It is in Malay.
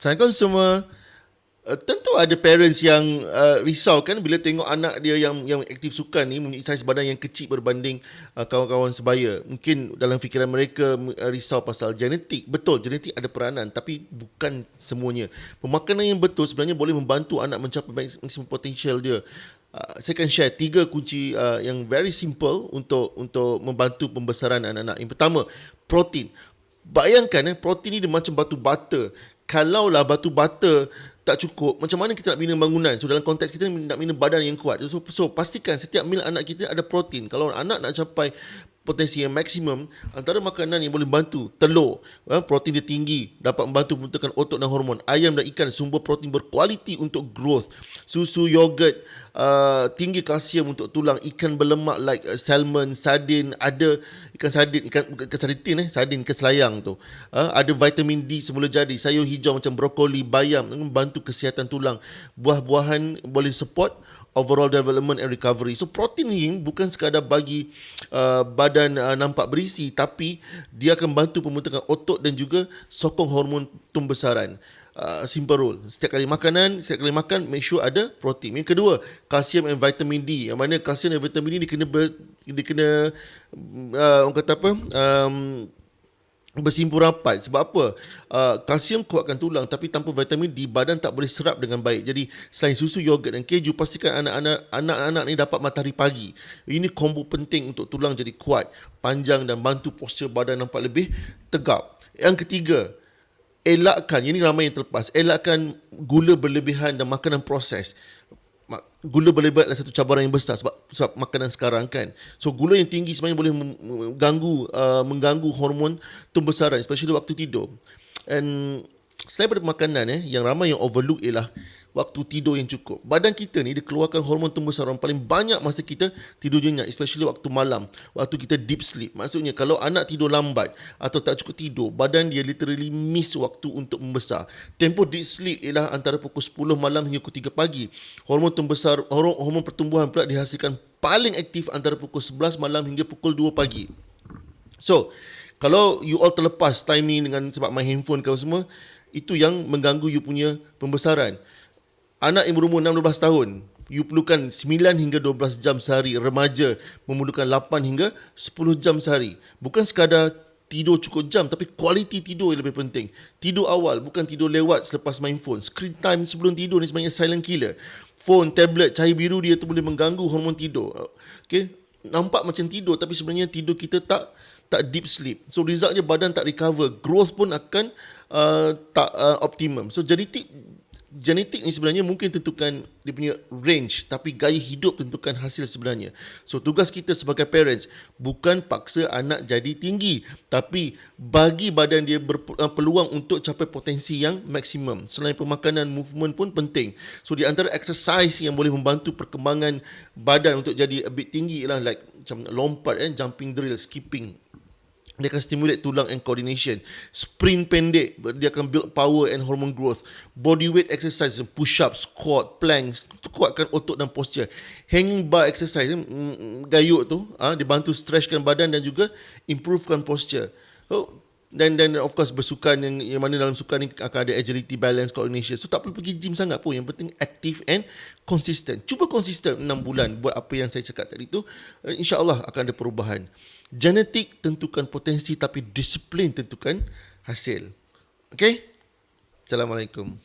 Sedangkan semua tentu ada parents yang risau kan bila tengok anak dia yang aktif sukan ni mempunyai saiz badan yang kecil berbanding kawan-kawan sebaya. Mungkin dalam fikiran mereka risau pasal genetik. Betul, genetik ada peranan tapi bukan semuanya. Pemakanan yang betul sebenarnya boleh membantu anak mencapai maksimum potensial dia. Saya akan share 3 kunci yang very simple untuk membantu pembesaran anak-anak. Yang pertama, protein. Bayangkan protein ni dia macam batu bata. Kalaulah batu bata tak cukup, macam mana kita nak bina bangunan? So dalam konteks kita nak bina badan yang kuat. So pastikan setiap meal anak kita ada protein. Kalau anak nak capai potensi yang maksimum, antara makanan yang boleh bantu, telur, protein dia tinggi, dapat membantu pembentukan otot dan hormon. Ayam dan ikan, sumber protein berkualiti untuk growth. Susu, yogurt, tinggi kalsium untuk tulang. Ikan berlemak like salmon, sardin, ada ikan sardin, ikan sardin sardin, ikan selayang tu. Ada vitamin D semula jadi. Sayur hijau macam brokoli, bayam membantu kesihatan tulang. Buah-buahan boleh support overall development and recovery. So protein ni bukan sekadar bagi badan nampak berisi, tapi dia akan bantu pembentukan otot dan juga sokong hormon tumbesaran. Simple rule. Setiap kali makan, make sure ada protein. Yang kedua, kalsium and vitamin D. Yang mana kalsium dan vitamin D dia kena orang kata apa? Bersimpur rapat. Sebab apa? Kalsium kuatkan tulang, tapi tanpa vitamin D badan tak boleh serap dengan baik. Jadi selain susu, yogurt dan keju, pastikan anak-anak ni dapat matahari pagi. Ini combo penting untuk tulang jadi kuat, panjang dan bantu postur badan nampak lebih tegap. Yang ketiga, elakkan, ini ramai yang terlepas, elakkan gula berlebihan dan makanan proses. Gula berlebihan adalah satu cabaran yang besar sebab makanan sekarang kan. So gula yang tinggi sebenarnya boleh mengganggu hormon tumbesaran, especially waktu tidur. And selain daripada makanan yang ramai yang overlook ialah waktu tidur yang cukup. Badan kita ni dia keluarkan hormon tumbesaran paling banyak masa kita tidur nyenyak, especially waktu malam, waktu kita deep sleep. Maksudnya kalau anak tidur lambat atau tak cukup tidur, badan dia literally miss waktu untuk membesar. Tempoh deep sleep ialah antara pukul 10 malam hingga pukul 3 pagi. Hormon pertumbuhan pula dihasilkan paling aktif antara pukul 11 malam hingga pukul 2 pagi. So, kalau you all terlepas time ni dengan sebab main handphone kau semua, itu yang mengganggu you punya pembesaran. Anak yang berumur 6-12 tahun, you perlukan 9 hingga 12 jam sehari. Remaja memerlukan 8 hingga 10 jam sehari. Bukan sekadar tidur cukup jam, tapi kualiti tidur yang lebih penting. Tidur awal, bukan tidur lewat selepas main phone. Screen time sebelum tidur ni sebenarnya silent killer. Phone, tablet, cahaya biru dia tu boleh mengganggu hormon tidur. Okay? Nampak macam tidur, tapi sebenarnya tidur kita tak deep sleep. So resultnya badan tak recover. Growth pun akan tak optimum. So genetik ni sebenarnya mungkin tentukan dia punya range, tapi gaya hidup tentukan hasil sebenarnya. So tugas kita sebagai parents bukan paksa anak jadi tinggi, tapi bagi badan dia peluang untuk capai potensi yang maksimum. Selain pemakanan, movement pun penting. So di antara exercise yang boleh membantu perkembangan badan untuk jadi a bit tinggi ialah like macam lompat, jumping drill, skipping. Dia akan stimulate tulang and coordination. Sprint pendek, dia akan build power and hormone growth. Body weight exercise, push up, squat, plank, kuatkan otot dan posture. Hanging bar exercise, gayut tu, dia bantu stretchkan badan dan juga improvekan posture. Dan of course bersukan yang mana dalam sukan ni akan ada agility, balance, coordination. So tak perlu pergi gym sangat pun. Yang penting aktif and consistent. Cuba konsisten 6 bulan buat apa yang saya cakap tadi tu. InsyaAllah akan ada perubahan. Genetik tentukan potensi, tapi disiplin tentukan hasil. Okay? Assalamualaikum.